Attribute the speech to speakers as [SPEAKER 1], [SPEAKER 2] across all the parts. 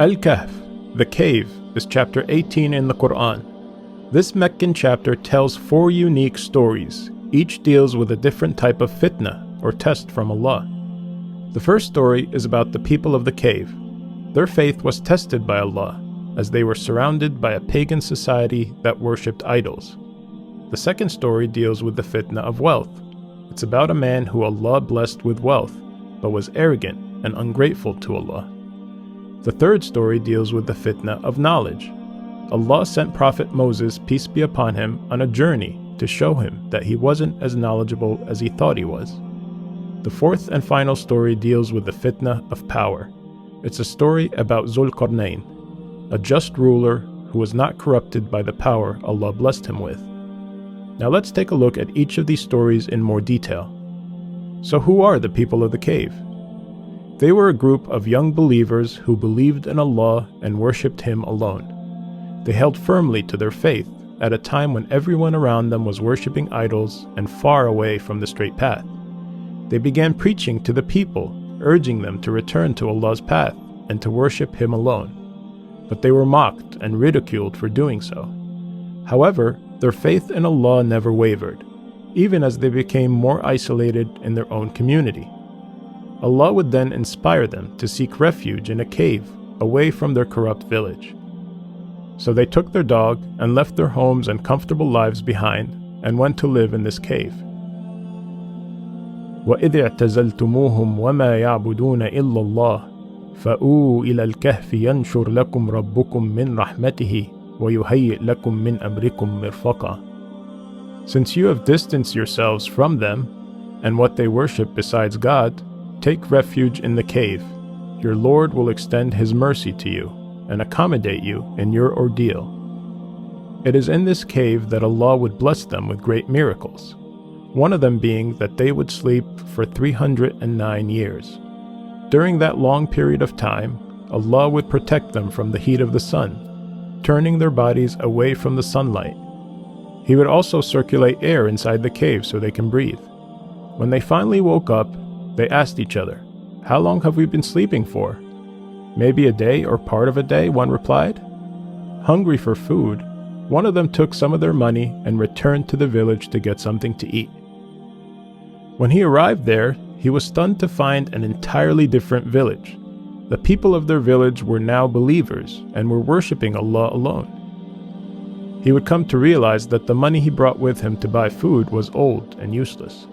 [SPEAKER 1] Al-Kahf, the cave, is chapter 18 in the Quran. This Meccan chapter tells 4 unique stories. Each deals with a different type of fitna, or test from Allah. The first story is about the people of the cave. Their faith was tested by Allah, as they were surrounded by a pagan society that worshipped idols. The second story deals with the fitna of wealth. It's about a man who Allah blessed with wealth, but was arrogant and ungrateful to Allah. The third story deals with the fitna of knowledge. Allah sent Prophet Moses, peace be upon him, on a journey to show him that he wasn't as knowledgeable as he thought he was. The fourth and final story deals with the fitna of power. It's a story about Zul-Qarnayn, a just ruler who was not corrupted by the power Allah blessed him with. Now let's take a look at each of these stories in more detail. So who are the people of the cave? They were a group of young believers who believed in Allah and worshipped Him alone. They held firmly to their faith at a time when everyone around them was worshipping idols and far away from the straight path. They began preaching to the people, urging them to return to Allah's path and to worship Him alone. But they were mocked and ridiculed for doing so. However, their faith in Allah never wavered, even as they became more isolated in their own community. Allah would then inspire them to seek refuge in a cave away from their corrupt village. So they took their dog and left their homes and comfortable lives behind and went to live in this cave. وَإِذِ اعْتَزَلْتُمُوهُمْ وَمَا يَعْبُدُونَ إِلَّا اللَّهِ فَأْوُوا إِلَى الْكَهْفِ يَنْشُرْ لَكُمْ رَبُّكُمْ مِنْ رَحْمَتِهِ وَيُهَيِّئْ لَكُمْ مِنْ أَمْرِكُمْ مِرْفَقًا. Since you have distanced yourselves from them and what they worship besides God, take refuge in the cave. Your Lord will extend His mercy to you and accommodate you in your ordeal. It is in this cave that Allah would bless them with great miracles, one of them being that they would sleep for 309 years. During that long period of time, Allah would protect them from the heat of the sun, turning their bodies away from the sunlight. He would also circulate air inside the cave so they can breathe. When they finally woke up, they asked each other, "How long have we been sleeping for?" "Maybe a day or part of a day," one replied. Hungry for food, one of them took some of their money and returned to the village to get something to eat. When he arrived there, he was stunned to find an entirely different village. The people of their village were now believers and were worshipping Allah alone. He would come to realize that the money he brought with him to buy food was old and useless.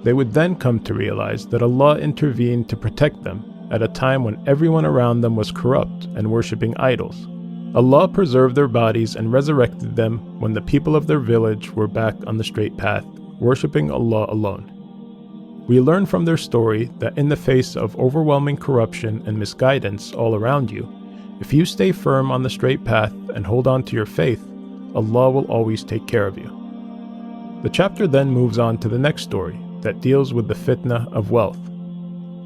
[SPEAKER 1] They would then come to realize that Allah intervened to protect them at a time when everyone around them was corrupt and worshipping idols. Allah preserved their bodies and resurrected them when the people of their village were back on the straight path, worshipping Allah alone. We learn from their story that in the face of overwhelming corruption and misguidance all around you, if you stay firm on the straight path and hold on to your faith, Allah will always take care of you. The chapter then moves on to the next story that deals with the fitna of wealth.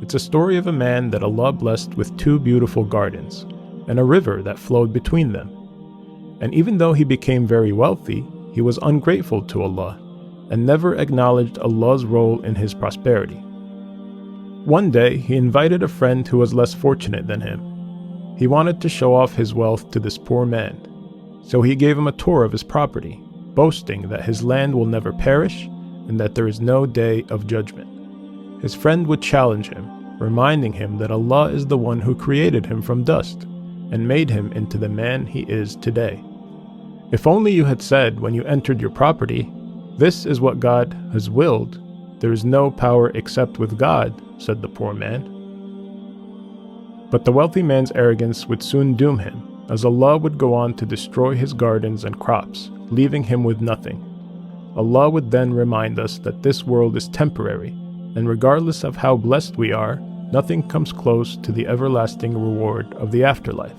[SPEAKER 1] It's a story of a man that Allah blessed with 2 beautiful gardens and a river that flowed between them. And even though he became very wealthy, he was ungrateful to Allah and never acknowledged Allah's role in his prosperity. One day, he invited a friend who was less fortunate than him. He wanted to show off his wealth to this poor man, so he gave him a tour of his property, boasting that his land will never perish and that there is no day of judgment. His friend would challenge him, reminding him that Allah is the one who created him from dust and made him into the man he is today. "If only you had said when you entered your property, 'This is what God has willed,' there is no power except with God," said the poor man. But the wealthy man's arrogance would soon doom him, as Allah would go on to destroy his gardens and crops, leaving him with nothing. Allah would then remind us that this world is temporary, and regardless of how blessed we are, nothing comes close to the everlasting reward of the afterlife.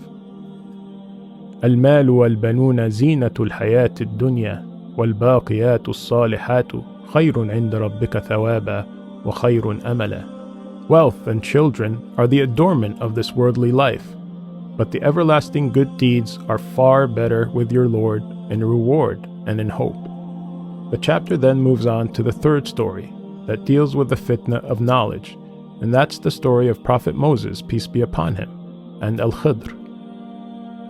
[SPEAKER 1] المال والبنون زينة الحياة الدنيا والباقيات الصالحات خير عند ربك ثوابا وخير أملا. Wealth and children are the adornment of this worldly life, but the everlasting good deeds are far better with your Lord in reward and in hope. The chapter then moves on to the third story that deals with the fitna of knowledge, and that's the story of Prophet Moses, peace be upon him, and Al-Khidr.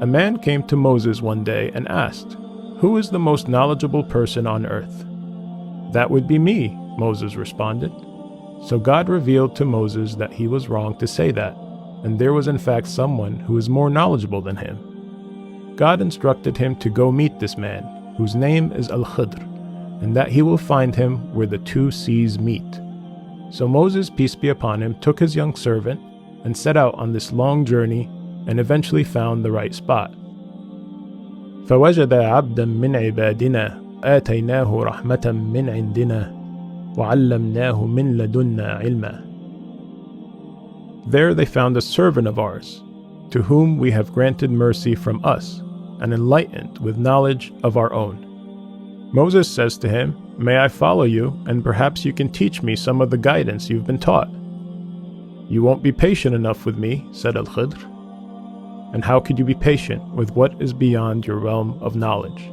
[SPEAKER 1] A man came to Moses one day and asked, "Who is the most knowledgeable person on earth?" "That would be me," Moses responded. So God revealed to Moses that he was wrong to say that, and there was in fact someone who is more knowledgeable than him. God instructed him to go meet this man, whose name is Al-Khidr, and that he will find him where the two seas meet. So Moses, peace be upon him, took his young servant and set out on this long journey and eventually found the right spot. فَوَجَدَ عَبْدًا مِّنْ عِبَادِنَا آتَيْنَاهُ رَحْمَةً مِّنْ عِنْدِنَا وَعَلَّمْنَاهُ مِنْ لَدُنَّا عِلْمًا. There they found a servant of ours, to whom we have granted mercy from us, and enlightened with knowledge of our own. Moses says to him, "May I follow you, and perhaps you can teach me some of the guidance you've been taught?" "You won't be patient enough with me," said Al-Khidr. "And how could you be patient with what is beyond your realm of knowledge?"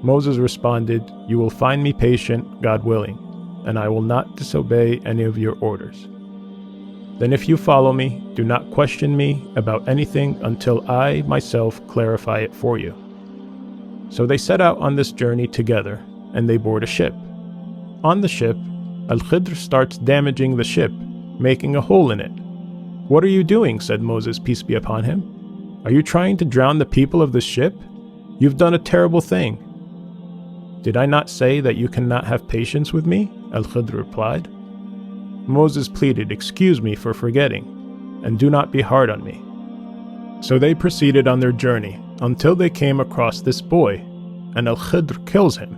[SPEAKER 1] Moses responded, "You will find me patient, God willing, and I will not disobey any of your orders. Then if you follow me, do not question me about anything until I myself clarify it for you." So they set out on this journey together, and they board a ship. On the ship, Al-Khidr starts damaging the ship, making a hole in it. "What are you doing?" said Moses, peace be upon him. "Are you trying to drown the people of this ship? You've done a terrible thing." "Did I not say that you cannot have patience with me?" Al-Khidr replied. Moses pleaded, "Excuse me for forgetting, and do not be hard on me." So they proceeded on their journey until they came across this boy, and Al-Khidr kills him.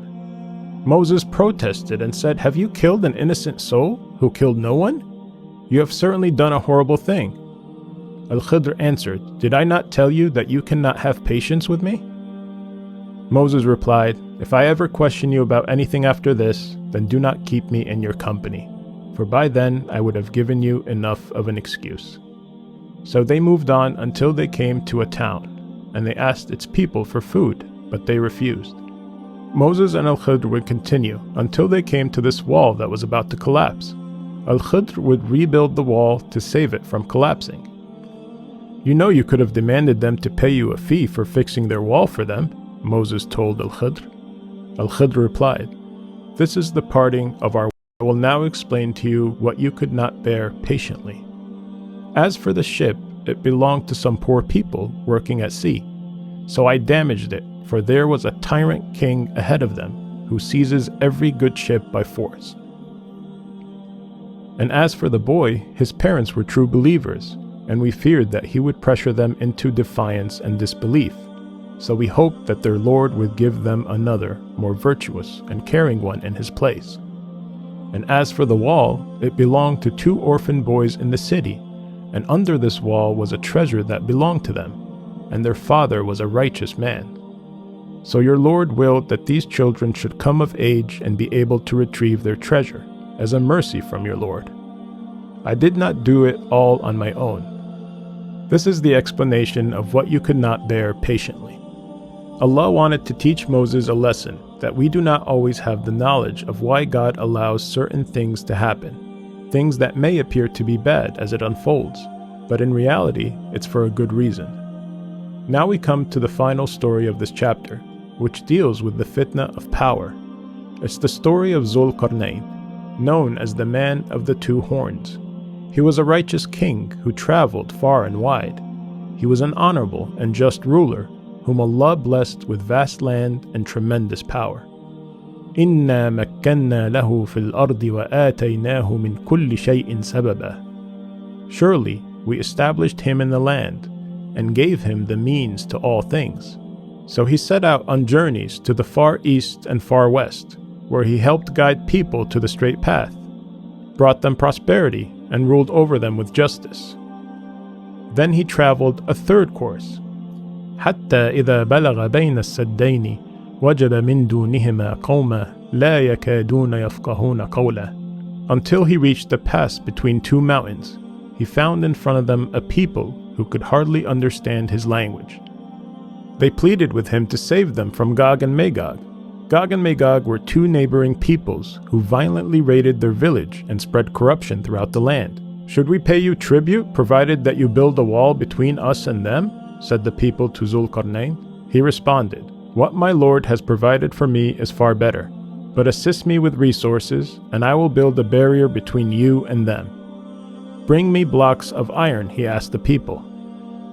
[SPEAKER 1] Moses protested and said, "Have you killed an innocent soul who killed no one? You have certainly done a horrible thing." Al-Khidr answered, "Did I not tell you that you cannot have patience with me?" Moses replied, "If I ever question you about anything after this, then do not keep me in your company, for by then I would have given you enough of an excuse." So they moved on until they came to a town, and they asked its people for food, but they refused. Moses and Al-Khidr would continue until they came to this wall that was about to collapse. Al-Khidr would rebuild the wall to save it from collapsing. "You know you could have demanded them to pay you a fee for fixing their wall for them," Moses told Al-Khidr. Al-Khidr replied, "This is the parting of our way. I will now explain to you what you could not bear patiently. As for the ship, it belonged to some poor people working at sea. So I damaged it, for there was a tyrant king ahead of them who seizes every good ship by force. And as for the boy, his parents were true believers, and we feared that he would pressure them into defiance and disbelief. So we hoped that their Lord would give them another, more virtuous and caring one in his place. And as for the wall, it belonged to 2 orphan boys in the city, and under this wall was a treasure that belonged to them, and their father was a righteous man. So your Lord willed that these children should come of age and be able to retrieve their treasure, as a mercy from your Lord. I did not do it all on my own." This is the explanation of what you could not bear patiently. Allah wanted to teach Moses a lesson that we do not always have the knowledge of why God allows certain things to happen, things that may appear to be bad as it unfolds, but in reality, it's for a good reason. Now we come to the final story of this chapter, which deals with the fitna of power. It's the story of Zul-Qarnayn, known as the man of the 2 horns. He was a righteous king who traveled far and wide. He was an honorable and just ruler, whom Allah blessed with vast land and tremendous power. إِنَّا مَكَّنَّا لَهُ فِي الْأَرْضِ وَآتَيْنَاهُ مِنْ كُلِّ شَيْءٍ سَبَبًا. Surely we established him in the land, and gave him the means to all things. So he set out on journeys to the far east and far west, where he helped guide people to the straight path, brought them prosperity, and ruled over them with justice. Then he traveled a 3rd course, حتى إذا بلغ بين السدين وجد من دونهما قوما لا يكادون يفقهون قولا. Until he reached the pass between 2 mountains, he found in front of them a people who could hardly understand his language. They pleaded with him to save them from Gog and Magog. Gog and Magog were 2 neighboring peoples who violently raided their village and spread corruption throughout the land. "Should we pay you tribute provided that you build a wall between us and them?" said the people to Zulqarnain. He responded, "What my Lord has provided for me is far better, but assist me with resources, and I will build a barrier between you and them." "Bring me blocks of iron," he asked the people.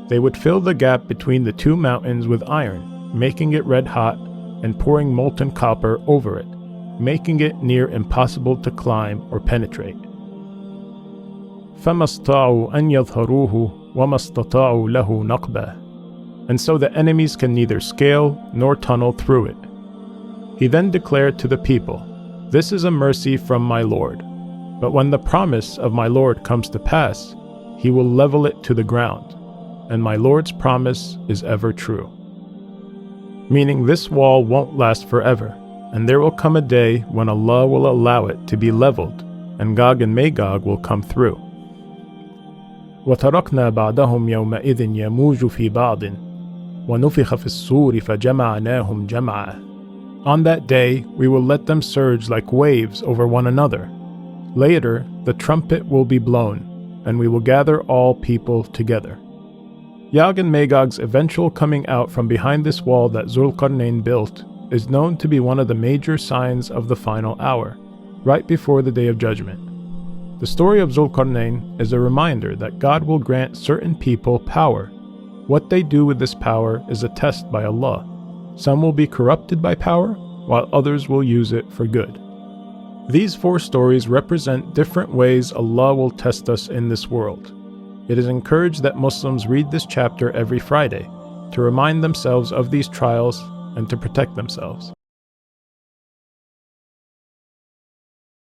[SPEAKER 1] They would fill the gap between the two mountains with iron, making it red hot, and pouring molten copper over it, making it near impossible to climb or penetrate. فَمَا اسْطَاعُوا أَنْ يَظْهَرُوهُ وَمَا اسْتَطَاعُوا لَهُ نَقْبًا. And so the enemies can neither scale nor tunnel through it. He then declared to the people, "This is a mercy from my Lord. But when the promise of my Lord comes to pass, he will level it to the ground, and my Lord's promise is ever true." Meaning this wall won't last forever, and there will come a day when Allah will allow it to be leveled, and Gog and Magog will come through. وَتَرَكْنَا بَعْدَهُمْ يَوْمَئِذٍ يَمُوجُ فِي بَعْضٍ وَنُفِخَ فِي الصُّورِ فَجَمَعْنَاهُمْ جَمْعًا. On that day we will let them surge like waves over one another. Later the trumpet will be blown, and we will gather all people together. Yag and Magog's eventual coming out from behind this wall that Zulqarnain built is known to be one of the major signs of the final hour, right before the Day of Judgment. The story of Zulqarnain is a reminder that God will grant certain people power. What they do with this power is a test by Allah. Some will be corrupted by power, while others will use it for good. These 4 stories represent different ways Allah will test us in this world. It is encouraged that Muslims read this chapter every Friday to remind themselves of these trials and to protect themselves.